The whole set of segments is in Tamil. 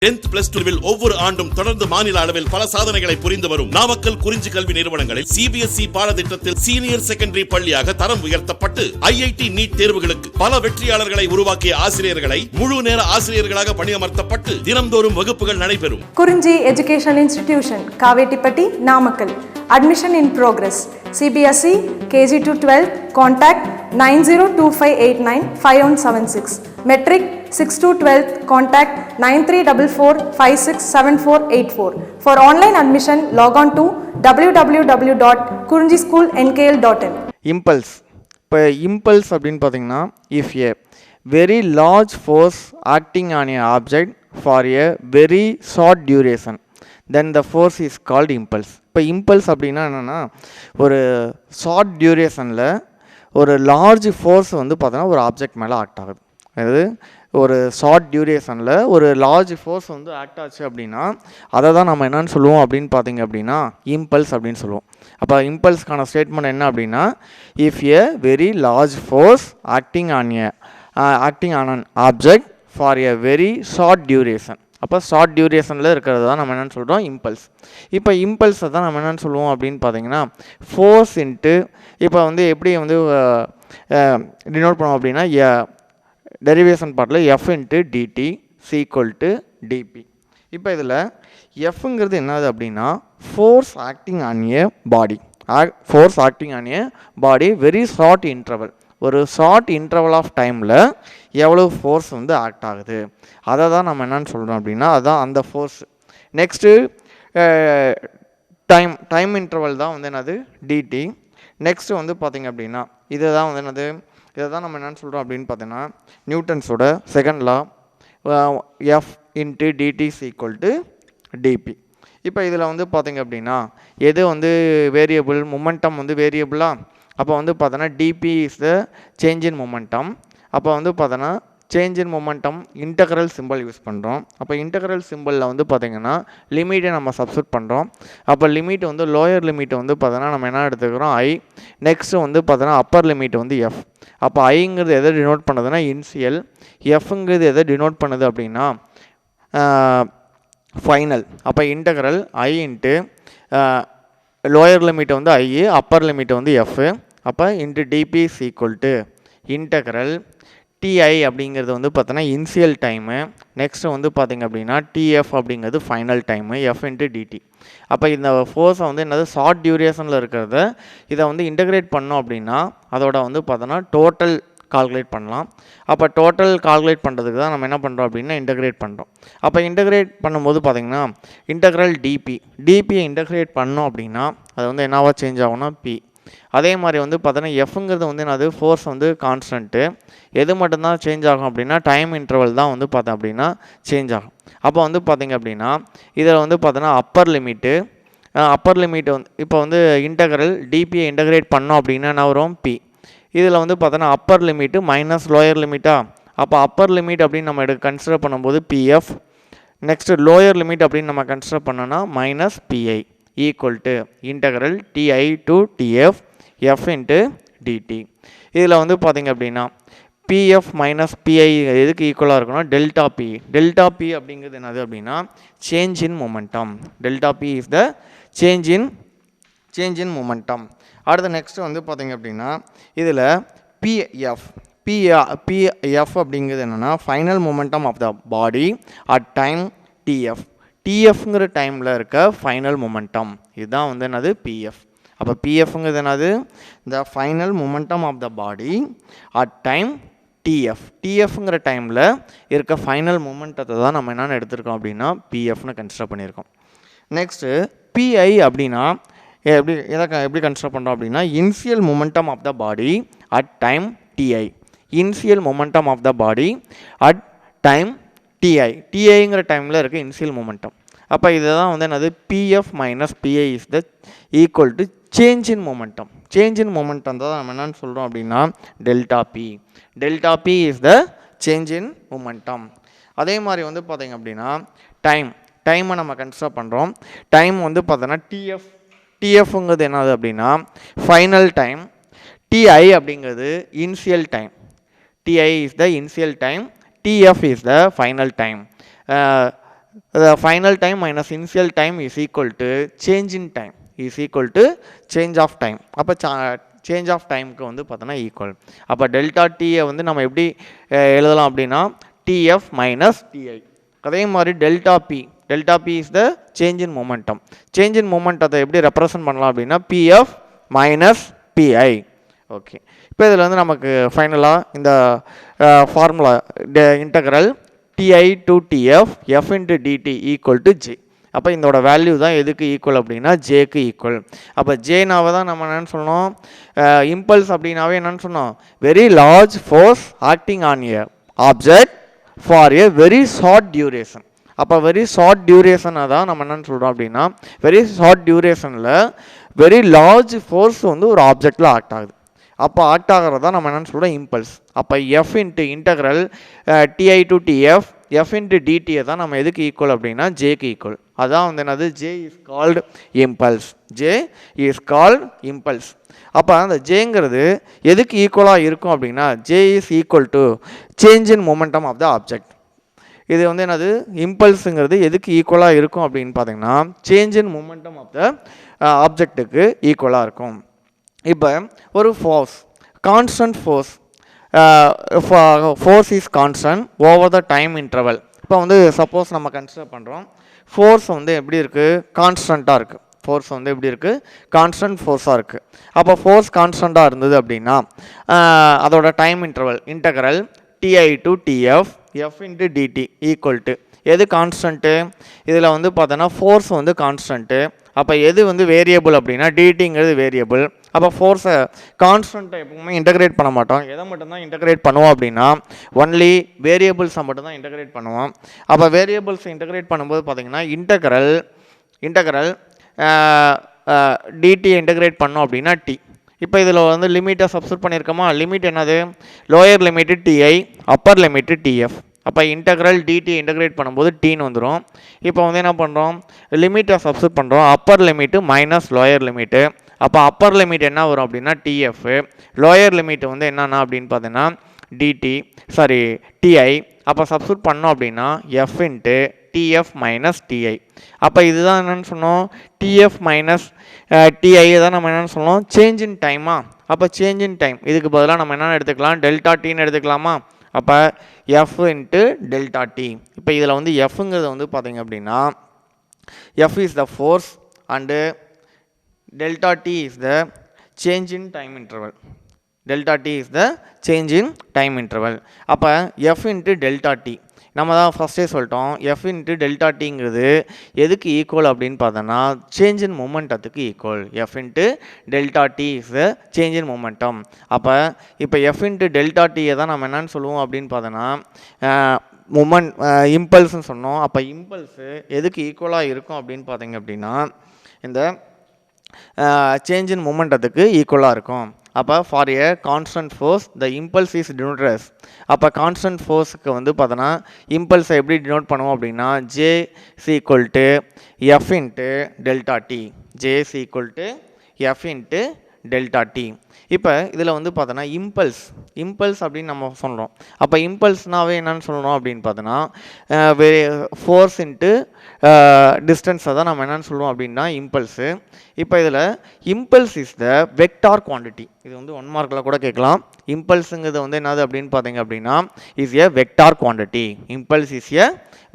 10th plus 2வில் ஒவ்வொரு ஆண்டும் தொடர்ந்து மாநில அளவில் பல சாதனைகளை புரிந்து வரும் நாமக்கல் குறிஞ்சி கல்வி நிறுவனங்களில் சிபிஎஸ்இ பாடத்திட்டத்தில் சீனியர் செகண்டரி பள்ளியாக தரம் உயர்த்தப்பட்டு ஐஐடி நீட் தேர்வுகளுக்கு பல வெற்றியாளர்களை உருவாக்கிய ஆசிரியர்களை முழு நேர ஆசிரியர்களாக பணியமர்த்தப்பட்டு தினம்தோறும் வகுப்புகள் நடைபெறும். குறிஞ்சி education institution, Kavettipatti, Namakkal. Admission in progress. CBSE KG to 12. Contact 9025895176. Metric 6 to 12. Contact 9344567484. For online admission, log on to www.kurinjischoolnkl.in. Impulse. இப்போ impulse அப்படின்னு பார்த்தீங்கன்னா, if a very large force acting on an object for a very short duration, then the force is called impulse. இப்போ impulse அப்படின்னா என்னென்னா, ஒரு ஷார்ட் டியூரேஷனில் ஒரு லார்ஜ் ஃபோர்ஸ் வந்து பார்த்தோன்னா ஒரு ஆப்ஜெக்ட் மேலே ஆக்ட் ஆகுது. அதாவது ஒரு ஷார்ட் டியூரேஷனில் ஒரு லார்ஜ் ஃபோர்ஸ் வந்து ஆக்ட் ஆச்சு அப்படின்னா அதை தான் நம்ம என்னென்னு சொல்லுவோம் அப்படின்னு பார்த்தீங்க அப்படின்னா இம்பல்ஸ் அப்படின்னு சொல்லுவோம். அப்போ இம்பல்ஸ்க்கான ஸ்டேட்மெண்ட் என்ன அப்படின்னா, if a very large force acting on an object for a very short duration. அப்போ ஷார்ட் டியூரேஷனில் இருக்கிறது தான் நம்ம என்னென்னு சொல்கிறோம் இம்பல்ஸ். இப்போ இம்பல்ஸை தான் நம்ம என்னென்னு சொல்லுவோம் அப்படின்னு பார்த்தீங்கன்னா ஃபோர்ஸ் இன்ட்டு, இப்போ வந்து எப்படி வந்து டினோட் பண்ணுவோம் அப்படின்னா டெரிவேஷன் பார்ட்டில் F into DT equal to DP. இப்போ இதில் எஃப்ங்கிறது என்னது அப்படின்னா force acting on a body, force acting on a body very short interval, ஒரு ஷார்ட் இன்டர்வல் ஆஃப் டைமில் எவ்வளோ ஃபோர்ஸ் வந்து ஆக்ட் ஆகுது அதை தான் நம்ம என்னென்னு சொல்கிறோம் அப்படின்னா அதுதான் அந்த ஃபோர்ஸ். நெக்ஸ்ட்டு டைம் இன்டர்வல் தான் வந்து என்னது டிடி. நெக்ஸ்ட்டு வந்து பார்த்திங்க அப்படின்னா இதை தான் வந்து என்னது, இதை தான் நம்ம என்னென்னு சொல்கிறோம் அப்படின்னு பார்த்தீங்கன்னா நியூட்டன்ஸோட second law F into DT equal to DP. இப்போ இதில் வந்து பார்த்திங்க அப்படின்னா எது வந்து வேரியபிள், மொமெண்டம் வந்து வேரியபிளா, அப்போ வந்து பார்த்தோன்னா DP is the change in momentum. அப்போ வந்து பார்த்தோன்னா change in momentum integral simple use பண்ணுறோம். அப்போ இன்டகரல் சிம்பிளில் வந்து பார்த்திங்கன்னா லிமிட்டை நம்ம சப்ஸ்டிட் பண்ணுறோம். அப்போ லிமிட் வந்து லோயர் லிமிட் வந்து பார்த்தோன்னா நம்ம என்ன எடுத்துக்கிறோம் ஐ, நெக்ஸ்ட்டு வந்து பார்த்தோன்னா அப்பர் லிமிட் வந்து எஃப். அப்போ ஐங்கிறது எதை டினோட் பண்ணுதுன்னா இன்சியல், எஃப்ங்கிறது எதை டினோட் பண்ணுது அப்படின்னா ஃபைனல். அப்போ integral I into lower limit வந்து ஐ, அப்பர் லிமிட் வந்து எஃப். அப்போ into DP is equal to integral DI அப்படிங்கிறது வந்து பார்த்தோன்னா இன்சியல் டைமு, நெக்ஸ்ட்டு வந்து பார்த்திங்க அப்படின்னா டிஎஃப் அப்படிங்கிறது final time, F into DT. அப்போ இந்த ஃபோர்ஸை வந்து என்னது ஷார்ட் டியூரேஷனில் இருக்கிறத இதை வந்து இன்டகிரேட் பண்ணோம் அப்படின்னா அதோட வந்து பார்த்தோன்னா டோட்டல் கால்குலேட் பண்ணலாம். அப்போ டோட்டல் கால்குலேட் பண்ணுறதுக்கு தான் நம்ம என்ன பண்ணுறோம் அப்படின்னா இன்டகிரேட் பண்ணுறோம். அப்போ இன்டகிரேட் பண்ணும்போது பார்த்திங்கன்னா இன்டகிரல் டிபியை இன்டகிரேட் பண்ணோம் அப்படின்னா அது வந்து என்னவா சேஞ்ச் ஆகும்னா பி. அதே மாதிரி வந்து பார்த்தோன்னா எஃப்ங்கிறது வந்து என்னது ஃபோர்ஸ் வந்து கான்ஸ்டன்ட்டு, எது மட்டும்தான் சேஞ்ச் ஆகும் அப்படின்னா டைம் இன்டர்வல் தான் வந்து பார்த்தோம் அப்படின்னா சேஞ்ச் ஆகும். அப்போ வந்து பார்த்திங்க அப்படின்னா இதில் வந்து பார்த்தோன்னா அப்பர் லிமிட்டு வந்து இப்போ வந்து இன்டகரல் டிபியை இன்டகிரேட் பண்ணோம் அப்படின்னா என்ன வரும் பி. இதில் வந்து பார்த்தோன்னா அப்பர் லிமிட்டு மைனஸ் லோயர் லிமிட்டா, அப்போ அப்பர் லிமிட் அப்படின்னு நம்ம கன்சிடர் பண்ணும்போது பிஎஃப், நெக்ஸ்ட்டு லோயர் லிமிட் அப்படின்னு நம்ம கன்சிடர் பண்ணோன்னா minus PI equal to integral DI to DF F into DT. இதில் வந்து பார்த்திங்க அப்படின்னா பிஎஃப் மைனஸ் பிஐ எதுக்கு ஈக்குவலாக இருக்குன்னா டெல்டா பி. டெல்டா பி அப்படிங்கிறது என்னது அப்படின்னா change in momentum. Delta P is the change in momentum. அடுத்து நெக்ஸ்ட்டு வந்து பார்த்திங்க அப்படின்னா இதில் பிஎஃப் அப்படிங்கிறது என்னென்னா final momentum of the body at time டிஎஃப்ங்கிற டைமில் இருக்க ஃபைனல் மொமெண்டம், இதுதான் வந்து என்னது பிஎஃப். அப்போ பிஎஃப்ங்கிறது என்னது the final momentum of the body at time டிஎஃப்ங்கிற டைமில் இருக்க ஃபைனல் மொமெண்டத்தை தான் நம்ம என்னென்னு எடுத்திருக்கோம் அப்படின்னா பிஎஃப்னு கன்சிடர் பண்ணியிருக்கோம். நெக்ஸ்ட்டு பிஐ அப்படின்னா எப்படி கன்சிடர் பண்ணுறோம் அப்படின்னா initial momentum of the body at time TI, initial momentum of the body at time டிஐங்கிற டைமில் இருக்க இனிஷியல் மொமெண்டம். அப்போ இதை தான் வந்து என்னது PF minus PI is the equal to change in momentum. Change in momentum தான் நம்ம என்னென்னு சொல்கிறோம் அப்படின்னா delta P is the change in momentum. அதே மாதிரி வந்து பார்த்திங்க அப்படின்னா டைமை நம்ம கன்சிடர் பண்ணுறோம். டைம் வந்து பார்த்தோன்னா டிஎஃப்ங்கிறது என்னது அப்படின்னா ஃபைனல் டைம், டிஐ அப்படிங்கிறது initial time. DI is the initial time, DF is the final time. the final time minus initial time is equal to change in time is equal to change of time. அப்போ சேஞ்ச் ஆஃப் டைமுக்கு வந்து பார்த்தோன்னா ஈக்குவல். அப்போ டெல்டா டியை வந்து நம்ம எப்படி எழுதலாம் அப்படின்னா டிஎஃப் மைனஸ் டிஐ. அதே மாதிரி delta P is the change in momentum. Change in மொமெண்டத்தை எப்படி ரெப்ரசன்ட் பண்ணலாம் அப்படின்னா பிஎஃப் மைனஸ் பிஐ. ஓகே, இப்போ இதில் வந்து நமக்கு ஃபைனலாக இந்த formula integral DI to DF F into DT equal to J. அப்போ இதோட வேல்யூ தான் எதுக்கு ஈக்குவல் அப்படின்னா ஜேக்கு ஈக்குவல். அப்போ ஜேனாவை தான் நம்ம என்னென்னு சொன்னோம், இம்பல்ஸ் அப்படின்னாவே என்னென்னு சொன்னோம், very large force acting on a object for a very short duration. அப்போ வெரி ஷார்ட் டியூரேஷனை தான் நம்ம என்னென்னு சொல்கிறோம் அப்படின்னா வெரி ஷார்ட் டியூரேஷனில் வெரி லார்ஜ் ஃபோர்ஸ் வந்து ஒரு ஆப்ஜெக்டில் ஆக்ட் ஆகுது. அப்போ ஆக்ட் ஆகிறதா நம்ம என்னென்னு சொல்கிறோம் இம்பல்ஸ். அப்போ F into integral DI to DF F into டிடியை தான் நம்ம எதுக்கு ஈக்குவல் அப்படின்னா ஜேக்கு ஈக்குவல். அதான் வந்து என்னது J is called impulse. J is called impulse. அப்போ அந்த ஜேங்கிறது எதுக்கு ஈக்குவலாக இருக்கும் அப்படின்னா J is equal to change in momentum of the object. இது வந்து என்னது இம்பல்ஸுங்கிறது எதுக்கு ஈக்குவலாக இருக்கும் அப்படின்னு பார்த்தீங்கன்னா change in momentum of the ஆப்ஜெக்ட்டுக்கு ஈக்குவலாக இருக்கும். இப்போ ஒரு force constant force is constant over the time interval. இப்போ வந்து சப்போஸ் நம்ம கன்சிடர் பண்ணுறோம் ஃபோர்ஸ் வந்து எப்படி இருக்குது கான்ஸ்டண்ட்டாக இருக்குது. ஃபோர்ஸ் வந்து எப்படி இருக்குது கான்ஸ்டன்ட் ஃபோர்ஸாக இருக்குது. அப்போ ஃபோர்ஸ் கான்ஸ்டண்ட்டாக இருந்தது அப்படின்னா அதோட time interval integral DI to DF F into DT equal to எது கான்ஸ்டன்ட்டு, இதில் வந்து பார்த்தோன்னா ஃபோர்ஸ் வந்து கான்ஸ்டன்ட்டு. அப்போ எது வந்து வேரியபிள் அப்படின்னா டிடிங்கிறது வேரியபிள். அப்போ ஃபோர்ஸை கான்ஸ்டன்ட்டை எப்பவுமே இன்டகிரேட் பண்ண மாட்டோம். எதை மட்டும்தான் இன்டகிரேட் பண்ணுவோம் அப்படின்னா ஒன்லி வேரியபிள்ஸை மட்டும்தான் இன்டகிரேட் பண்ணுவோம். அப்போ வேரியபிள்ஸை இன்டகிரேட் பண்ணும்போது பார்த்தீங்கன்னா இன்டகரல் டிடியை இன்டகிரேட் பண்ணோம் அப்படின்னா டி. இப்போ இதில் வந்து லிமிட்டை சப்ஸ்டிட் பண்ணியிருக்கோமா, லிமிட் என்னது lower limit DI upper limit DF. அப்போ இன்டகரல் டிடி இன்டகிரேட் பண்ணும்போது டீன்னு வந்துடும். இப்போ வந்து என்ன பண்ணுறோம் லிமிட்டை சப்ஸ்டிட் பண்ணுறோம் Appar limit minus lower limit. அப்போ அப்பர் லிமிட் என்ன வரும் அப்படின்னா டிஎஃப், லோயர் லிமிட் வந்து என்னென்னா அப்படின்னு பார்த்தீங்கன்னா டிஐ. அப்போ சப்ஸ்டிட் பண்ணோம் அப்படின்னா F into DF minus DI. அப்போ இதுதான் என்னென்னு சொன்னோம் டிஎஃப் மைனஸ் டிஐ தான் நம்ம என்னென்னு சொன்னோம் சேஞ்ச் இன் டைமா. அப்போ சேஞ்ச் இன் டைம் இதுக்கு பதிலாக நம்ம என்னென்னு எடுத்துக்கலாம் டெல்டா டின்னு எடுத்துக்கலாமா. அப்போ எஃப் இன்ட்டு டெல்டா டி. இப்போ இதில் வந்து எஃப்ங்கிறது வந்து பார்த்தீங்க அப்படின்னா F is the force and delta t is the change in time interval. Delta t is the change in time interval. அப்போ f into delta t நம்ம தான் ஃபஸ்ட்டே சொல்லிட்டோம் f into delta tங்கிறது எதுக்கு ஈக்குவல் அப்படின்னு பார்த்தோன்னா சேஞ்ச் இன் மொமெண்டத்துக்கு equal. f into delta t is the change in momentum. அப்போ இப்போ f into delta t தான் நம்ம என்னன்னு சொல்லுவோம் அப்படின்னு பார்த்தோன்னா இம்பல்ஸ்ன்னு சொன்னோம். அப்போ இம்பல்ஸு எதுக்கு ஈக்குவலாக இருக்கும் அப்படின்னு பார்த்தீங்க அப்படின்னா இந்த சேஞ்ச் இன் மொமெண்டத்துக்கு ஈக்குவலாக இருக்கும். அப்போ for a constant force the impulse is denoted as. அப்போ கான்ஸ்டன்ட் ஃபோர்ஸுக்கு வந்து பார்த்தோன்னா இம்பல்ஸை எப்படி டினோட் பண்ணுவோம் அப்படின்னா J is equal to F into delta T. J is equal to F into delta T. இப்போ இதில் வந்து பார்த்தோன்னா இம்பல்ஸ் அப்படின்னு நம்ம சொல்கிறோம். அப்போ இம்பல்ஸ்னாவே என்னென்னு சொல்லணும் அப்படின்னு பார்த்தோன்னா ஃபோர்ஸ் இன்ட்டு டிஸ்டன்ஸை தான் நம்ம என்னென்னு சொல்லுவோம் அப்படின்னா இம்பல்ஸு. இப்போ இதில் impulse is the vector quantity. இது வந்து 1 மார்க்கில் கூட கேட்கலாம். இம்பல்ஸுங்கிறது வந்து என்னது அப்படின்னு பார்த்தீங்க அப்படின்னா is a vector quantity. Impulse is a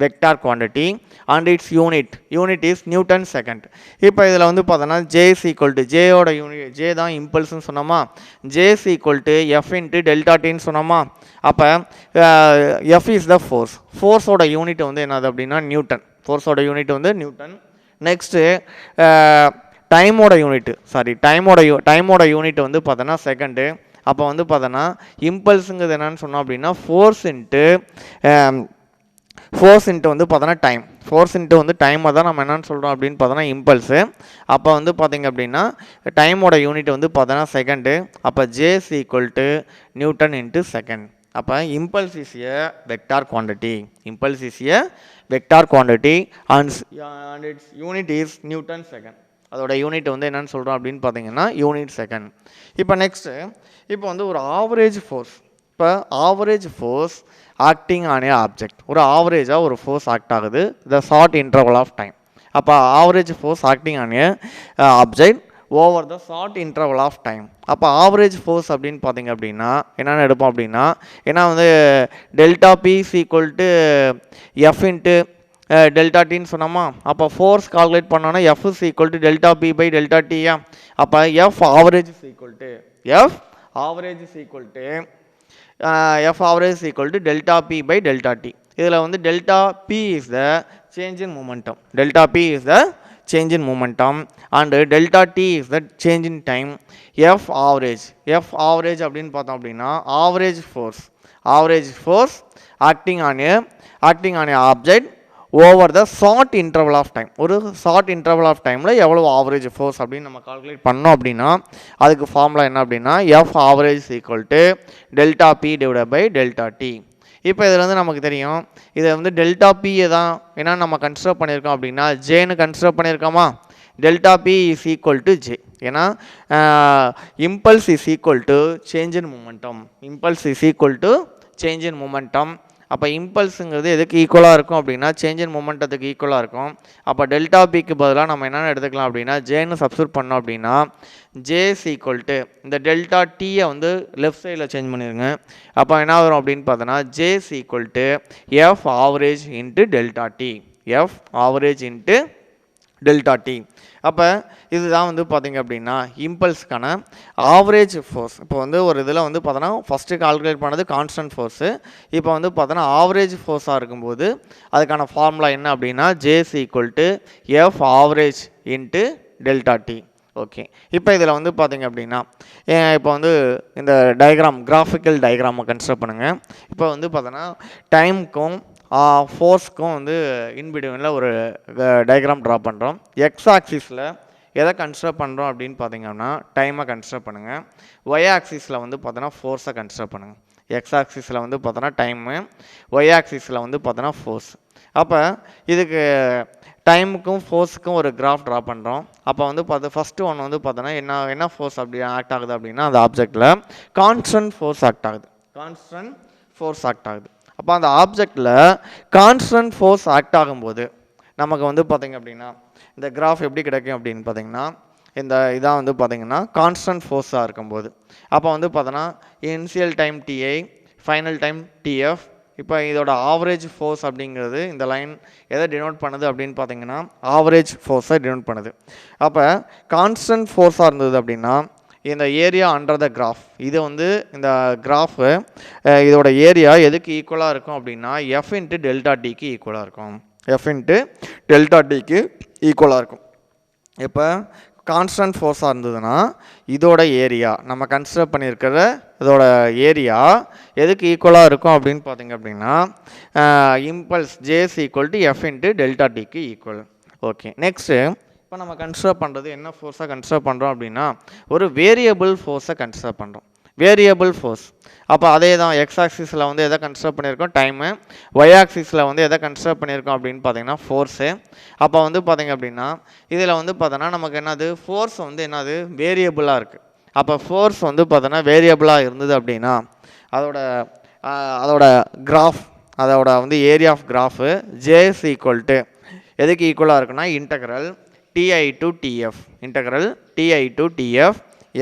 vector quantity and its unit is newton second. இப்போ இதில் வந்து பார்த்தோன்னா ஜே இஸ் ஈக்குவல் டு ஜேயோட யூனிட் ஜே தான் இம்பல்ஸ்ன்னு சொன்னோமா, J is equal to F into delta டின்னு சொன்னோமா. அப்போ எஃப் இஸ் த ஃபோர்ஸோட யூனிட் வந்து என்னது அப்படின்னா நியூட்டன். ஃபோர்ஸோட யூனிட் வந்து நியூட்டன். நெக்ஸ்ட்டு டைமோட யூனிட் வந்து பார்த்தோன்னா செகண்டு. அப்போ வந்து பார்த்தோன்னா இம்பல்ஸுங்கிறது என்னன்னு சொன்னோம் அப்படின்னா ஃபோர்ஸ் இன்ட்டு வந்து பார்த்தோன்னா டைம். ஃபோர்ஸ் இன்ட்டு வந்து டைமை தான் நம்ம என்னென்னு சொல்கிறோம் அப்படின்னு பார்த்தோன்னா இம்பல்ஸு. அப்போ வந்து பார்த்திங்க அப்படின்னா டைமோட யூனிட் வந்து பார்த்தோன்னா செகண்டு. அப்போ J is equal to newton into second. அப்போ impulse is a vector quantity. Impulse is a vector quantity and its unit is newton second. அதோட யூனிட் வந்து என்னென்னு சொல்கிறோம் அப்படின்னு பார்த்தீங்கன்னா யூனிட் செகண்ட். இப்போ நெக்ஸ்ட்டு இப்போ வந்து ஒரு ஆவரேஜ் ஃபோர்ஸ். இப்போ average force acting on a object. ஒரு ஆவரேஜாக ஒரு ஃபோர்ஸ் ஆக்ட் ஆகுது the short interval of time. அப்போ average force acting on a object over the short interval of time. அப்போ ஆவரேஜ் ஃபோர்ஸ் அப்படின்னு பார்த்தீங்க அப்படின்னா என்னென்ன எடுப்போம் அப்படின்னா, ஏன்னா வந்து delta P equal to F into delta டின்னு சொன்னோமா, அப்போ ஃபோர்ஸ் கால்குலேட் பண்ணோன்னா F is equal to delta P by delta டியா. அப்போ F average is equal to F average is equal to F average equal to delta P by delta T. இதில் வந்து delta P is the change in momentum, delta P is the change in momentum and delta t is the change in time. F average அப்படின்னு பார்த்தோம் அப்படின்னா average force acting on a object over the short interval of time. ஒரு short interval of timeல எவ்வளவு average force அப்படின்னு நம்ம கால்குலேட் பண்ணோம் அப்படின்னா அதுக்கு ஃபார்முலா என்ன அப்படின்னா F average is equal to delta p divided by delta t. இப்போ இதில் வந்து நமக்கு தெரியும் இதை வந்து டெல்டா பியை தான் ஏன்னா நம்ம கன்சிடர் பண்ணியிருக்கோம் அப்படின்னா ஜேன்னு கன்சிடர் பண்ணியிருக்கோமா. Delta P is equal to J, ஏன்னா impulse is equal to change in momentum. அப்போ இம்பல்ஸுங்கிறது எதுக்கு ஈக்குவலாக இருக்கும் அப்படின்னா சேஞ்ச் இன் மூமெண்டத்துக்கு ஈக்குவலாக இருக்கும். அப்போ டெல்டா பிக்கு பதிலாக நம்ம என்னென்ன எடுத்துக்கலாம் அப்படின்னா ஜேன்னு சப்ஸ்டியூட் பண்ணோம் அப்படின்னா ஜே இஸ் ஈக்குவல் டு இந்த டெல்டா டீயை வந்து லெஃப்ட் சைடில் சேஞ்ச் பண்ணிடுங்க. அப்போ என்ன வரும் அப்படின்னு பார்த்தோன்னா J is equal to F average into delta D, F average into delta D. அப்போ இதுதான் வந்து பார்த்திங்க அப்படின்னா இம்பல்ஸ்க்கான ஆவரேஜ் ஃபோர்ஸ். இப்போ வந்து ஒரு இதில் வந்து பார்த்தோன்னா ஃபஸ்ட்டு கால்குலேட் பண்ணது கான்ஸ்டன்ட் ஃபோர்ஸு. இப்போ வந்து பார்த்தோன்னா ஆவரேஜ் ஃபோர்ஸாக இருக்கும்போது அதுக்கான ஃபார்முலா என்ன அப்படின்னா J's equal to F average into delta T. Okay, இப்போ இதில் வந்து பார்த்திங்க அப்படின்னா இப்போ வந்து இந்த கிராஃபிக்கல் டயக்ராமை கன்சிடர் பண்ணுங்கள். இப்போ வந்து பார்த்தோன்னா டைமுக்கும் ஃபோர்ஸ்க்கும் வந்து இன்பிட்வீனில் ஒரு டயக்ராம் ட்ரா பண்ணுறோம். எக்ஸ் ஆக்சிஸில் எதை கன்சிடர் பண்ணுறோம் அப்படின்னு பார்த்தீங்கன்னா டைமை கன்சிடர் பண்ணுங்கள். ஒய் ஆக்சிஸில் வந்து பார்த்தோன்னா ஃபோர்ஸை கன்சிடர் பண்ணுங்கள். எக்ஸ் ஆக்சிஸில் வந்து பார்த்தோன்னா டைமு, ஒய் ஆக்சிஸில் வந்து பார்த்தோன்னா ஃபோர்ஸ். அப்போ இதுக்கு டைமுக்கும் ஃபோர்ஸுக்கும் ஒரு கிராஃப் ட்ரா பண்ணுறோம். அப்போ வந்து ஃபஸ்ட்டு ஒன்று வந்து பார்த்தோன்னா என்ன ஃபோர்ஸ் அப்படி ஆக்ட் ஆகுது அப்படின்னா அந்த ஆப்ஜெக்டில் கான்ஸ்டன்ட் ஃபோர்ஸ் ஆக்ட் ஆகுது. அப்போ அந்த ஆப்ஜெக்டில் கான்ஸ்டன்ட் ஃபோர்ஸ் ஆக்ட் ஆகும்போது நமக்கு வந்து பார்த்திங்க அப்படின்னா இந்த கிராஃப் எப்படி கிடைக்கும் அப்படின்னு பார்த்தீங்கன்னா இதான் வந்து பார்த்திங்கன்னா கான்ஸ்டன்ட் ஃபோர்ஸாக இருக்கும்போது அப்போ வந்து பார்த்தோன்னா initial time DI, final time DF. இப்போ இதோட ஆவரேஜ் ஃபோர்ஸ் அப்படிங்கிறது இந்த லைன் எதை டினோட் பண்ணுது அப்படின்னு பார்த்தீங்கன்னா ஆவரேஜ் ஃபோர்ஸை டினோட் பண்ணுது. அப்போ கான்ஸ்டன்ட் ஃபோர்ஸாக இருந்தது அப்படின்னா இந்த ஏரியா அண்டர் த கிராஃப், இது வந்து இந்த கிராஃபு இதோட ஏரியா எதுக்கு ஈக்குவலாக இருக்கும் அப்படின்னா எஃப் இன்ட்டு டெல்டா டிக்கு ஈக்குவலாக இருக்கும். இப்போ கான்ஸ்டன்ட் ஃபோர்ஸாக இருந்ததுன்னா இதோட ஏரியா நம்ம கன்சிடர் பண்ணியிருக்கிற இதோட ஏரியா எதுக்கு ஈக்குவலாக இருக்கும் அப்படின்னு பார்த்தீங்க அப்படின்னா impulse J's equal to F into delta டிக்கு ஈக்குவல். ஓகே, நெக்ஸ்ட்டு இப்போ நம்ம கன்சிடர் பண்ணுறது என்ன ஃபோர்ஸாக கன்சிடர் பண்ணுறோம் அப்படின்னா ஒரு வேரியபிள் ஃபோர்ஸை கன்சிடர் பண்ணுறோம். வேரியபிள் ஃபோர்ஸ் அப்போ அதே தான் எக்ஸ் ஆக்சிஸில் வந்து எதை கன்சிடர் பண்ணியிருக்கோம் டைமு, ஒய் ஆக்சிஸில் வந்து எதை கன்சிடர் பண்ணியிருக்கோம் அப்படின்னு பார்த்தீங்கன்னா ஃபோர்ஸு. அப்போ வந்து பார்த்திங்க அப்படின்னா இதில் வந்து பார்த்தோன்னா நமக்கு என்னது ஃபோர்ஸ் வந்து என்னது வேரியபிளாக இருக்குது. அப்போ ஃபோர்ஸ் வந்து பார்த்தோன்னா வேரியபிளாக இருந்தது அப்படின்னா அதோட கிராஃப் அதோட வந்து area of graph J's equal to எதுக்கு ஈக்குவலாக இருக்குன்னா integral TI to TF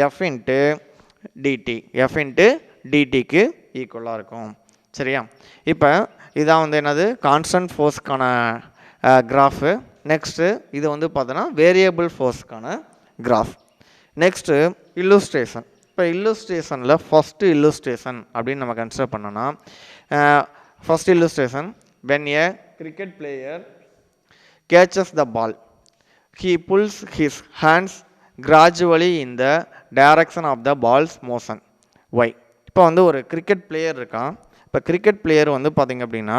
F into டிடிக்கு ஈக்குவலாக இருக்கும். சரியா? இப்போ இதான் வந்து என்னது கான்ஸ்டன்ட் ஃபோர்ஸ்க்கான கிராஃபு. நெக்ஸ்ட்டு இது வந்து பார்த்தோன்னா வேரியபிள் ஃபோர்ஸ்க்கான கிராஃப். Next illustration. இப்போ இல்லுஸ்ட்ரேஷனில் ஃபஸ்ட்டு இல்லுஸ்ட்ரேஷன் அப்படின்னு நம்ம கன்சிடர் பண்ணோன்னா first illustration when a cricket player catches the ball, he pulls his hands gradually in the direction of the ball's motion. Why? இப்போ வந்து ஒரு கிரிக்கெட் பிளேயர் இருக்கான். இப்போ கிரிக்கெட் பிளேயர் வந்து பார்த்திங்க அப்படின்னா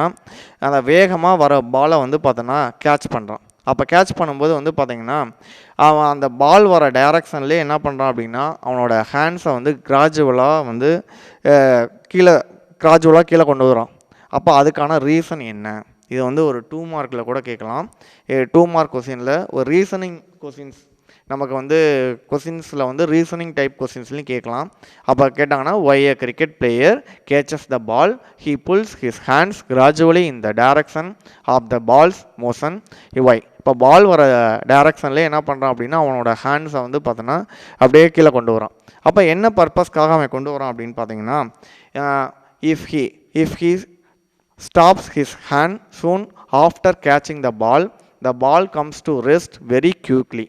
அந்த வேகமாக வர பாலை வந்து பார்த்தோன்னா கேட்ச் பண்ணுறான். அப்போ கேட்ச் பண்ணும்போது வந்து பார்த்திங்கன்னா அவன் அந்த பால் வர டைரக்ஷன்லேயே என்ன பண்ணுறான் அப்படின்னா அவனோட ஹேண்ட்ஸை வந்து கிராஜுவலாக வந்து கீழே கொண்டு வரான். அப்போ அதுக்கான ரீசன் என்ன? இது வந்து ஒரு 2 மார்க்கில் கூட கேட்கலாம். 2 மார்க் கொஸ்டினில் ஒரு ரீசனிங் கொஸ்டின்ஸ் நமக்கு வந்து கொஸ்டின்ஸில் வந்து ரீசனிங் டைப் கொஸ்டின்ஸ்லையும் கேட்கலாம். அப்போ கேட்டாங்கன்னா Y a cricket player catches the ball, he pulls his hands gradually in the direction of the ball's motion. Why இப்போ பால் வர டைரக்ஷன்லேயே என்ன பண்ணுறான் அப்படின்னா அவனோட ஹேண்ட்ஸை வந்து பார்த்தோன்னா அப்படியே கீழே கொண்டு வரான். அப்போ என்ன பர்பஸ்க்காக அவன் கொண்டு வரான் அப்படின்னு பார்த்தீங்கன்னா if he stops his hand soon after catching the ball comes to rest very quickly.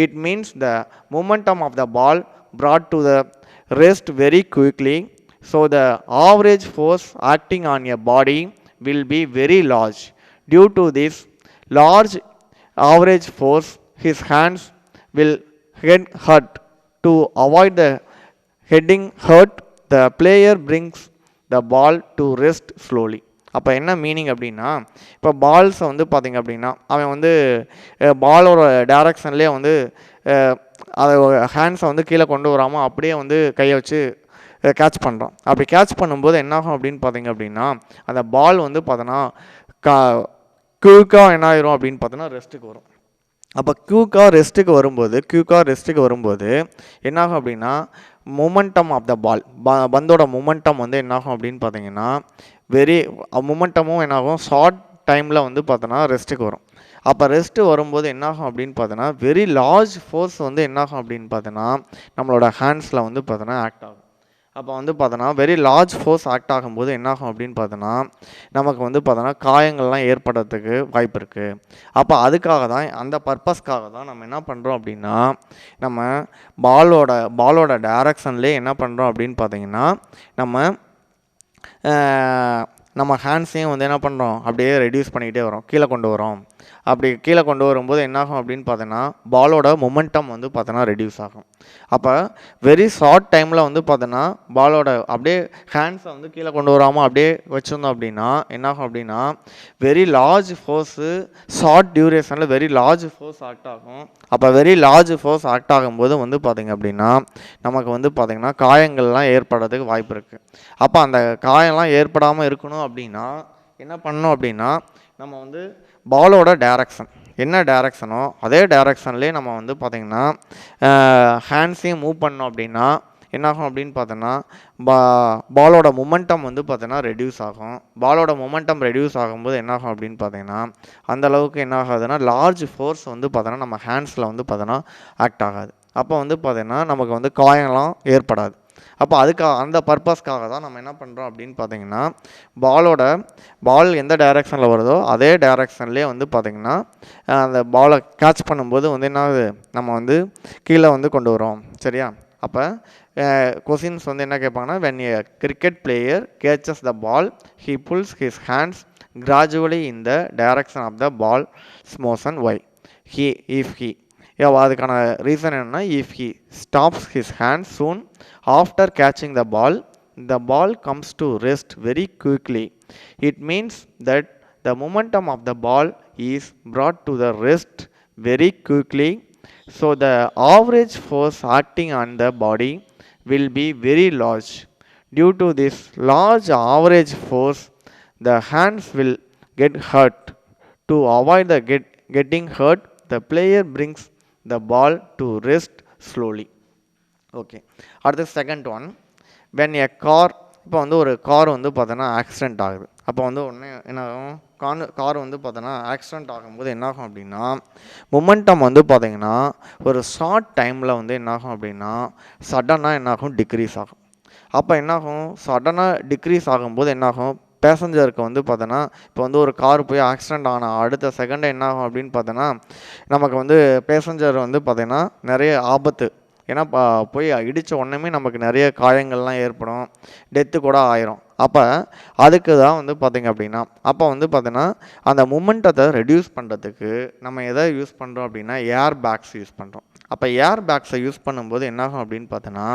It means the momentum of the ball brought to the rest very quickly, so the average force acting on a body will be very large. Due to this large average force, his hands will get hurt. To avoid the heading hurt, the player brings the ball to rest slowly. அப்போ என்ன மீனிங் அப்படின்னா இப்போ பால்ஸை வந்து பார்த்திங்க அப்படின்னா அவன் வந்து பாலோட டைரக்ஷன்லேயே வந்து அதை ஹேண்ட்ஸை வந்து கீழே கொண்டு வராமல் அப்படியே வந்து கையை வச்சு கேட்ச் பண்ணுறான். அப்படி கேட்ச் பண்ணும்போது என்னாகும் அப்படின்னு பார்த்திங்க அப்படின்னா அந்த பால் வந்து பார்த்தோன்னா குயிக்காக என்ன ஆயிரும் அப்படின்னு பார்த்தோன்னா ரெஸ்ட்டுக்கு வரும். அப்போ குயிக்காக ரெஸ்ட்டுக்கு வரும்போது என்னாகும் அப்படின்னா மொமெண்டம் ஆஃப் த பால் பந்தோட மொமெண்டம் வந்து என்னாகும் அப்படின்னு பார்த்தீங்கன்னா மொமெண்டமும் என்னாகும் ஷார்ட் டைமில் வந்து பார்த்தோன்னா ரெஸ்ட்டுக்கு வரும். அப்போ ரெஸ்ட்டு வரும்போது என்னாகும் அப்படின்னு பார்த்தோன்னா வெரி லார்ஜ் ஃபோர்ஸ் வந்து என்னாகும் அப்படின்னு பார்த்தோன்னா நம்மளோட ஹேண்ட்ஸில் வந்து பார்த்தோன்னா ஆக்ட் ஆகும். அப்போ வந்து பார்த்தோன்னா வெரி லார்ஜ் ஃபோர்ஸ் ஆக்ட் ஆகும்போது என்னாகும் அப்படின்னு பார்த்தோன்னா நமக்கு வந்து பார்த்தோன்னா காயங்கள்லாம் ஏற்படுறதுக்கு வாய்ப்பு இருக்குது. அப்போ அதுக்காக தான் அந்த பர்பஸ்க்காக தான் நம்ம என்ன பண்ணுறோம் அப்படின்னா நம்ம பாலோட டைரக்ஷன்லேயே என்ன பண்ணுறோம் அப்படின்னு பார்த்தீங்கன்னா நம்ம ஹேண்ட்ஸையும் வந்து என்ன பண்ணுறோம் அப்படியே ரெடியூஸ் பண்ணிக்கிட்டே வரோம், கீழே கொண்டு வரோம். அப்படி கீழே கொண்டு வரும்போது என்னாகும் அப்படின்னு பார்த்தோன்னா பாலோட மொமெண்டம் வந்து பார்த்தோன்னா ரெடியூஸ் ஆகும். அப்போ வெரி ஷார்ட் டைமில் வந்து பார்த்தோன்னா பாலோட அப்படியே ஹேண்ட்ஸை வந்து கீழே கொண்டு வராமல் அப்படியே வச்சுருந்தோம் அப்படின்னா என்னாகும் அப்படின்னா வெரி லார்ஜ் ஃபோர்ஸு ஷார்ட் டியூரேஷனில் வெரி லார்ஜ் ஃபோர்ஸ் ஆக்ட் ஆகும். அப்போ வெரி லார்ஜ் ஃபோர்ஸ் ஆக்ட் ஆகும்போது வந்து பார்த்திங்க அப்படின்னா நமக்கு வந்து பார்த்திங்கன்னா காயங்கள்லாம் ஏற்படுறதுக்கு வாய்ப்பு இருக்குது. அப்போ அந்த காயம்லாம் ஏற்படாமல் இருக்கணும் அப்படின்னா என்ன பண்ணணும் அப்படின்னா நம்ம வந்து பாலோட டைரக்ஷன் என்ன டைரக்ஷனோ அதே டைரக்ஷன்லேயே நம்ம வந்து பார்த்திங்கன்னா ஹேண்ட்ஸையும் மூவ் பண்ணோம் அப்படின்னா என்னாகும் அப்படின்னு பார்த்தோன்னா பாலோட மொமெண்டம் வந்து பார்த்தோன்னா ரெடியூஸ் ஆகும். பாலோட மொமெண்டம் ரெடியூஸ் ஆகும்போது என்னாகும் அப்படின்னு பார்த்தீங்கன்னா அந்தளவுக்கு என்ன ஆகாதுன்னா லார்ஜ் ஃபோர்ஸ் வந்து பார்த்தோன்னா நம்ம ஹேண்ட்ஸில் வந்து பார்த்தோன்னா ஆக்ட் ஆகாது. அப்போ வந்து பார்த்தீங்கன்னா நமக்கு வந்து காயம்லாம் ஏற்படாது. அப்போ அந்த பர்பஸ்க்காக தான் நம்ம என்ன பண்ணுறோம் அப்படின்னு பார்த்தீங்கன்னா பால் எந்த டைரெக்ஷனில் வருதோ அதே டைரெக்ஷன்லேயே வந்து பார்த்திங்கன்னா அந்த பாலை கேட்ச் பண்ணும்போது வந்து என்ன ஆகுது நம்ம வந்து கீழே வந்து கொண்டு வரோம். சரியா? அப்போ கொஸ்டின்ஸ் வந்து என்ன கேட்பாங்கன்னா when a cricket player catches the ball he pulls his hands gradually in the direction of the ball's motion. Why? அதுக்கான ரீசன் என்னன்னா if he stops his hands soon after catching the ball comes to rest very quickly. It means that the momentum of the ball is brought to the rest very quickly, so the average force acting on the body will be very large. Due to this large average force, the hands will get hurt. To avoid the getting hurt, the player brings the ball to rest slowly. Okay. அடுத்த second one, when a car, இப்போ வந்து ஒரு கார் வந்து பார்த்தோன்னா ஆக்சிடெண்ட் ஆகுது. அப்போ வந்து ஒன்று என்ன ஆகும், கார் வந்து பார்த்தோன்னா ஆக்சிடெண்ட் ஆகும்போது என்னாகும் அப்படின்னா மொமெண்டம் வந்து பார்த்திங்கன்னா ஒரு ஷார்ட் டைமில் வந்து என்னாகும் அப்படின்னா சடனாக என்னாகும் டிக்ரீஸ் ஆகும். அப்போ என்னாகும் சடனாக டிக்ரீஸ் ஆகும்போது என்னாகும் பேசஞ்சருக்கு வந்து பார்த்தோன்னா இப்போ வந்து ஒரு கார் போய் ஆக்சிடெண்ட் ஆன அடுத்த செகண்ட் என்னாகும் அப்படின்னு பார்த்தோன்னா நமக்கு வந்து பேசஞ்சர் வந்து பார்த்திங்கன்னா நிறைய ஆபத்து. ஏன்னா போய் இடித்த உடனே நமக்கு நிறைய காயங்கள்லாம் ஏற்படும், டெத்து கூட ஆயிரும். அப்போ அதுக்கு தான் வந்து பார்த்திங்க அப்படின்னா அப்போ வந்து பார்த்தோன்னா அந்த மொமெண்டத்தை ரெடியூஸ் பண்ணுறதுக்கு நம்ம எதை யூஸ் பண்ணுறோம் அப்படின்னா ஏர் பேக்ஸ் யூஸ் பண்ணுறோம். அப்போ ஏர் பேக்ஸை யூஸ் பண்ணும்போது என்னாகும் அப்படின்னு பார்த்தோன்னா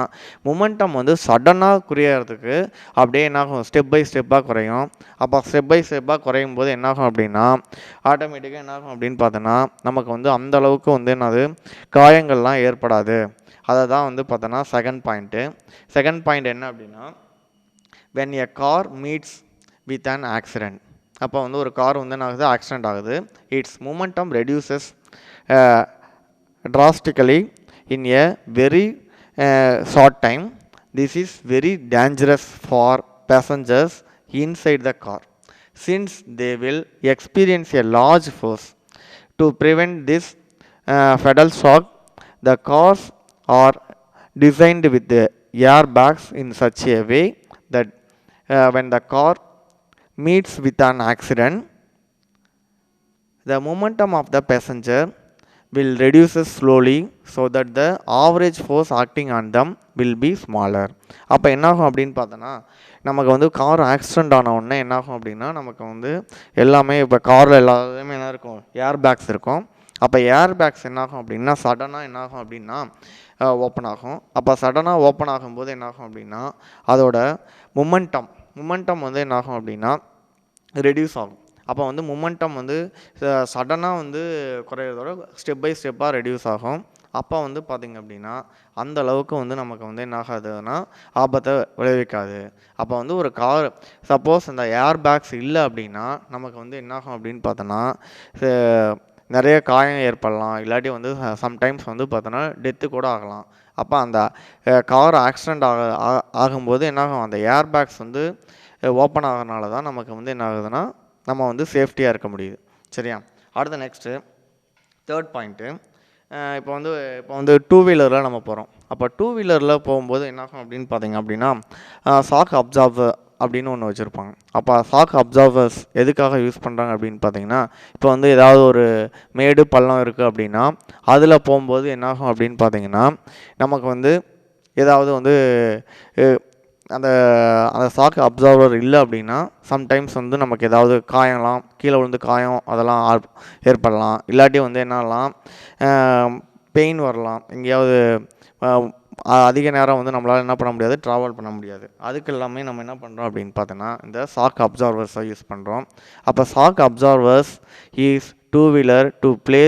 மொமெண்டம் வந்து சடனாக குறையிறதுக்கு அப்படியே என்னாகும் ஸ்டெப் பை ஸ்டெப்பாக குறையும். அப்போ ஸ்டெப் பை ஸ்டெப்பாக குறையும் போது என்னாகும் அப்படின்னா ஆட்டோமேட்டிக்காக என்னாகும் அப்படின்னு பார்த்தோன்னா நமக்கு வந்து அந்தளவுக்கு வந்து என்னது காயங்கள்லாம் ஏற்படாது. அதை தான் வந்து பார்த்தோன்னா செகண்ட் பாயிண்ட் என்ன அப்படின்னா when a car meets with an accident. அப்போ வந்து ஒரு கார் வந்து என்ன ஆகுது, ஆக்சிடெண்ட் ஆகுது. its momentum reduces drastically in a very short time. This is very dangerous for passengers inside the car since they will experience a large force. To prevent this fatal shock, the cars are designed with the airbags in such a way that when the car meets with an accident, the momentum of the passenger will reduce slowly so that the average force acting on them will be smaller. அப்போ என்னாகும் அப்படின்னு பார்த்தோன்னா நமக்கு வந்து கார் ஆக்சிடெண்ட் ஆன உடனே என்னாகும் அப்படின்னா நமக்கு வந்து எல்லாமே இப்போ காரில் எல்லாமே என்ன இருக்கும், ஏர் பேக்ஸ் இருக்கும். அப்போ ஏர் பேக்ஸ் என்னாகும் அப்படின்னா சடனாக என்னாகும் அப்படின்னா ஓப்பன் ஆகும். அப்போ சடனாக ஓப்பன் ஆகும்போது என்னாகும் அப்படின்னா அதோட மொமெண்டம் வந்து என்னாகும் அப்படின்னா ரெடியூஸ் ஆகும். அப்போ வந்து மொமெண்டம் வந்து சடனாக வந்து குறையிறதோட ஸ்டெப் பை ஸ்டெப்பாக ரெடியூஸ் ஆகும். அப்போ வந்து பார்த்திங்க அப்படின்னா அந்த அளவுக்கு வந்து நமக்கு வந்து என்ன ஆகாதுன்னா ஆபத்தை விளைவிக்காது. அப்போ வந்து ஒரு கார் சப்போஸ் இந்த ஏர் பேக்ஸ் இல்லை அப்படின்னா நமக்கு வந்து என்னாகும் அப்படின்னு பார்த்தோன்னா நிறைய காயம் ஏற்படலாம், இல்லாட்டி வந்து சம்டைம்ஸ் வந்து பார்த்தோன்னா டெத்து கூட ஆகலாம். அப்போ அந்த கார் ஆக்சிடெண்ட் ஆகும்போது என்னாகும், அந்த ஏர் பேக்ஸ் வந்து ஓப்பன் ஆகிறனால தான் நமக்கு வந்து என்ன ஆகுதுன்னா நம்ம வந்து சேஃப்டியாக இருக்க முடியுது. சரியா? அடுத்த நெக்ஸ்ட்டு தேர்ட் பாயிண்ட்டு, இப்போ வந்து டூ வீலரில் நம்ம போகிறோம். அப்போ டூ வீலரில் போகும்போது என்னாகும் அப்படின்னு பார்த்தீங்க அப்படின்னா ஷாக் அப்சார்வர் அப்படின்னு ஒன்று வச்சுருப்பாங்க. அப்போ ஷாக் அப்சார்வர்ஸ் எதுக்காக யூஸ் பண்ணுறாங்க அப்படின்னு பார்த்தீங்கன்னா இப்போ வந்து ஏதாவது ஒரு மேடு பள்ளம் இருக்குது அப்படின்னா அதில் போகும்போது என்னாகும் அப்படின்னு பார்த்தீங்கன்னா நமக்கு வந்து ஏதாவது வந்து அந்த ஷாக் அப்சார்வர் இல்லை அப்படின்னா சம்டைம்ஸ் வந்து நமக்கு ஏதாவது காயம்லாம் கீழே விழுந்து காயம் அதெல்லாம் ஏற்படலாம். இல்லாட்டி வந்து என்னலாம் பெயின் வரலாம், எங்கேயாவது அதிக நேரம் வந்து நம்மளால் என்ன பண்ண முடியாது, ட்ராவல் பண்ண முடியாது. அதுக்கு எல்லாமே நம்ம என்ன பண்ணுறோம் அப்படின்னு பார்த்தோன்னா இந்த ஷாக் அப்சார்வர்ஸை யூஸ் பண்ணுறோம். அப்போ shock absorbers is two wheeler to play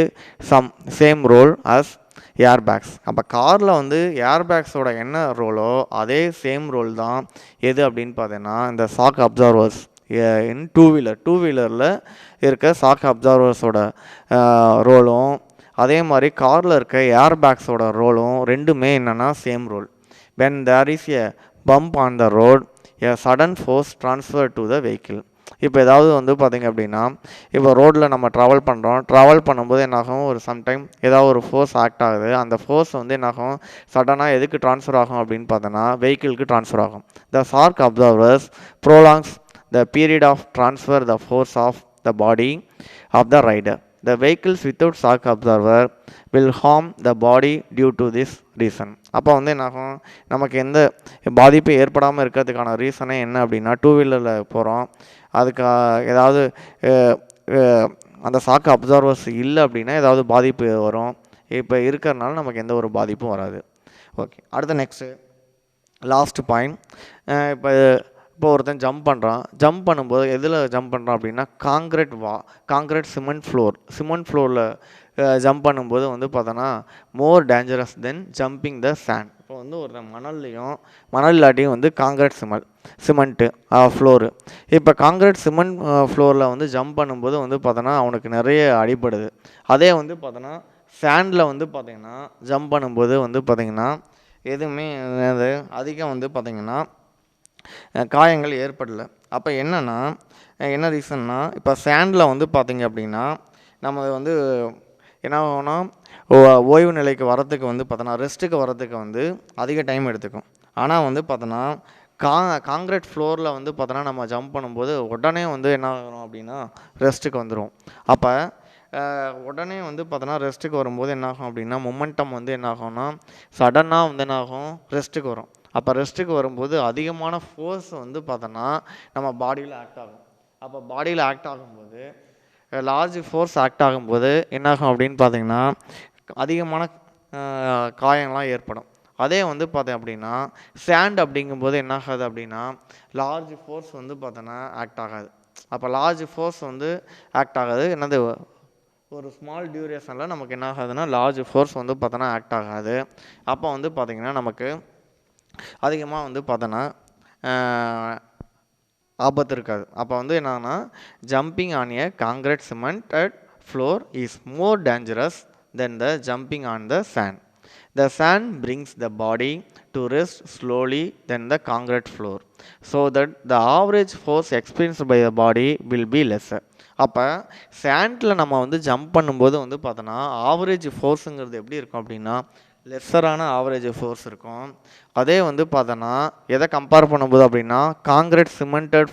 same role as airbags. அப்போ காரில் வந்து ஏர்பேக்ஸோட என்ன ரோலோ அதே சேம் ரோல் தான் எது அப்படின்னு பார்த்தீங்கன்னா இந்த ஷாக் அப்சார்வர்ஸ் இன் டூ வீலரில் இருக்க ஷாக் அப்சார்வர்ஸோட ரோலும் அதே மாதிரி காரில் இருக்க ஏர்பேக்ஸோட ரோலும் ரெண்டுமே என்னென்னா same role. When there is a bump on the road a sudden force transfer to the vehicle. இப்போ ஏதாவது வந்து பார்த்திங்க அப்படின்னா இப்போ ரோட்டில் நம்ம ட்ராவல் பண்ணும்போது என்னாகும், ஒரு சம்டைம் ஏதாவது ஒரு ஃபோர்ஸ் ஆக்ட் ஆகுது. அந்த ஃபோர்ஸ் வந்து என்னாகும் சடனாக எதுக்கு ட்ரான்ஸ்ஃபர் ஆகும் அப்படின்னு பார்த்தோன்னா வெஹிக்கிளுக்கு ட்ரான்ஸ்ஃபர் ஆகும். The shock absorbers prolongs the period of transfer the force of the body of the rider. The vehicles without shock absorber will harm the body due to this reason. அப்போ வந்து என்னாகும், நமக்கு எந்த பாதிப்பு ஏற்படாமல் இருக்கிறதுக்கான ரீசனே என்ன அப்படின்னா டூ வீலரில் போகிறோம், அதுக்கு ஏதாவது அந்த ஷாக் அப்சார்வர்ஸ் இல்லை அப்படின்னா ஏதாவது பாதிப்பு வரும். இப்போ இருக்கிறதுனால நமக்கு எந்த ஒரு பாதிப்பும் வராது. ஓகே, அடுத்த நெக்ஸ்ட்டு லாஸ்ட் பாயிண்ட். இப்போ ஒருத்தன் ஜம்ப் பண்ணும்போது எதில் ஜம்ப் பண்ணுறான் அப்படின்னா காங்கிரீட் சிமெண்ட் ஃப்ளோரில் ஜம்ப் பண்ணும்போது வந்து பார்த்தோன்னா more dangerous then jumping the sand. இப்போ வந்து ஒருத்தன் மணல் இல்லாட்டியும் வந்து காங்கிரீட் சிமெண்ட்டு ஃப்ளோரு. இப்போ காங்கிரீட் சிமெண்ட் ஃப்ளோரில் வந்து ஜம்ப் பண்ணும்போது வந்து பார்த்தோன்னா அவனுக்கு நிறைய அடிபடுது. அதே வந்து பார்த்தோன்னா சாண்டில் வந்து பார்த்திங்கன்னா ஜம்ப் பண்ணும்போது வந்து பார்த்திங்கன்னா எதுவுமே அதிகம் வந்து பார்த்திங்கன்னா காயங்கள் ஏற்படலை. அப்போ என்ன ரீசன்னா இப்போ சாண்டில் வந்து பார்த்திங்க அப்படின்னா நம்ம வந்து என்ன ஆகும்னா ஓய்வு நிலைக்கு வரத்துக்கு வந்து பார்த்தோன்னா ரெஸ்ட்டுக்கு வரத்துக்கு வந்து அதிக டைம் எடுத்துக்கும். ஆனால் வந்து பார்த்தோன்னா காங்கிரீட் ஃப்ளோரில் வந்து பார்த்தோன்னா நம்ம ஜம்ப் பண்ணும்போது உடனே வந்து என்ன ஆகும் அப்படின்னா ரெஸ்ட்டுக்கு வந்துடும். அப்போ உடனே வந்து பார்த்தோன்னா ரெஸ்ட்டுக்கு வரும்போது என்னாகும் அப்படின்னா மொமெண்டம் வந்து என்னாகும்னா சடனாக வந்து என்னாகும் ரெஸ்ட்டுக்கு வரும். அப்போ ரெஸ்ட்டுக்கு வரும்போது அதிகமான ஃபோர்ஸ் வந்து பார்த்தோன்னா நம்ம பாடியில் ஆக்ட் ஆகும். அப்போ பாடியில் ஆக்ட் ஆகும்போது லார்ஜ் ஃபோர்ஸ் ஆக்ட் ஆகும்போது என்னாகும் அப்படின்னு பார்த்தீங்கன்னா அதிகமான காயங்கள்லாம் ஏற்படும். அதே வந்து பார்த்தேன் அப்படின்னா சாண்ட் அப்படிங்கும்போது என்ன ஆகாது அப்படின்னா லார்ஜ் ஃபோர்ஸ் வந்து பார்த்தோன்னா ஆக்ட் ஆகாது. அப்போ லார்ஜ் ஃபோர்ஸ் வந்து ஆக்ட் ஆகாது. என்னது ஒரு ஸ்மால் டியூரேஷனில் நமக்கு என்ன ஆகாதுன்னா லார்ஜ் ஃபோர்ஸ் வந்து பார்த்தோன்னா ஆக்ட் ஆகாது. அப்போ வந்து பார்த்திங்கன்னா நமக்கு அதிகமாக வந்து பார்த்தோன்னா ஆபத்து இருக்காது. அப்போ வந்து என்னன்னா jumping on a concrete cemented floor is more dangerous than the jumping on the sand. The sand brings the body to rest slowly than the concrete floor, so that the average force experienced by the body will be lesser. அப்போ சேண்டில் நம்ம வந்து ஜம்ப் பண்ணும்போது வந்து பார்த்தோன்னா ஆவரேஜ் ஃபோர்ஸுங்கிறது எப்படி இருக்கும் அப்படின்னா லெஸ்ஸரான ஆவரேஜ் ஃபோர்ஸ் இருக்கும். அதே வந்து பார்த்தோன்னா எதை கம்பேர் பண்ணும்போது அப்படின்னா காங்கிரீட் சிமெண்டட்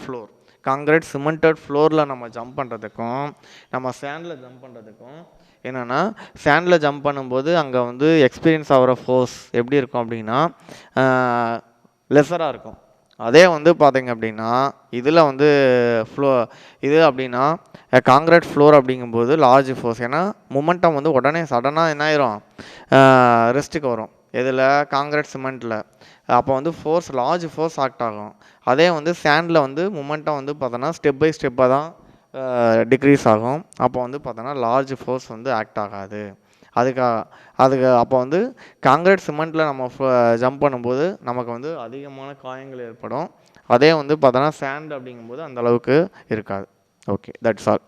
ஃப்ளோரில் நம்ம ஜம்ப் பண்ணுறதுக்கும் நம்ம சேண்டில் ஜம்ப் பண்ணுறதுக்கும் என்னென்னா சேண்டில் ஜம்ப் பண்ணும்போது அங்கே வந்து எக்ஸ்பீரியன்ஸ் ஆகிற ஃபோர்ஸ் எப்படி இருக்கும் அப்படின்னா லெஸ்ஸராக இருக்கும். அதே வந்து பார்த்தீங்க அப்படின்னா இதில் வந்து இது அப்படின்னா காங்கிரீட் ஃப்ளோர் அப்படிங்கும்போது லார்ஜ் ஃபோர்ஸ், ஏன்னா மொமெண்டம் வந்து உடனே சடனாக என்ன ஆயிரும் ரெஸ்ட்டுக்கு வரும். இதில் காங்கிரீட் சிமெண்ட்டில் அப்போ வந்து லார்ஜ் ஃபோர்ஸ் ஆக்ட் ஆகும். அதே வந்து சேண்டில் வந்து மொமெண்டம் வந்து பார்த்தோன்னா ஸ்டெப் பை ஸ்டெப்பாக தான் டிக்ரீஸ் ஆகும். அப்போ வந்து பார்த்தோன்னா லார்ஜ் ஃபோர்ஸ் வந்து ஆக்ட் ஆகாது. அதுக்கு அப்போ வந்து காங்கிரீட் சிமெண்ட்டில் நம்ம ஜம்ப் பண்ணும்போது நமக்கு வந்து அதிகமான காயங்கள் ஏற்படும். அதே வந்து பார்த்தோன்னா சேண்ட் அப்படிங்கும்போது அந்தளவுக்கு இருக்காது. Okay, that's all.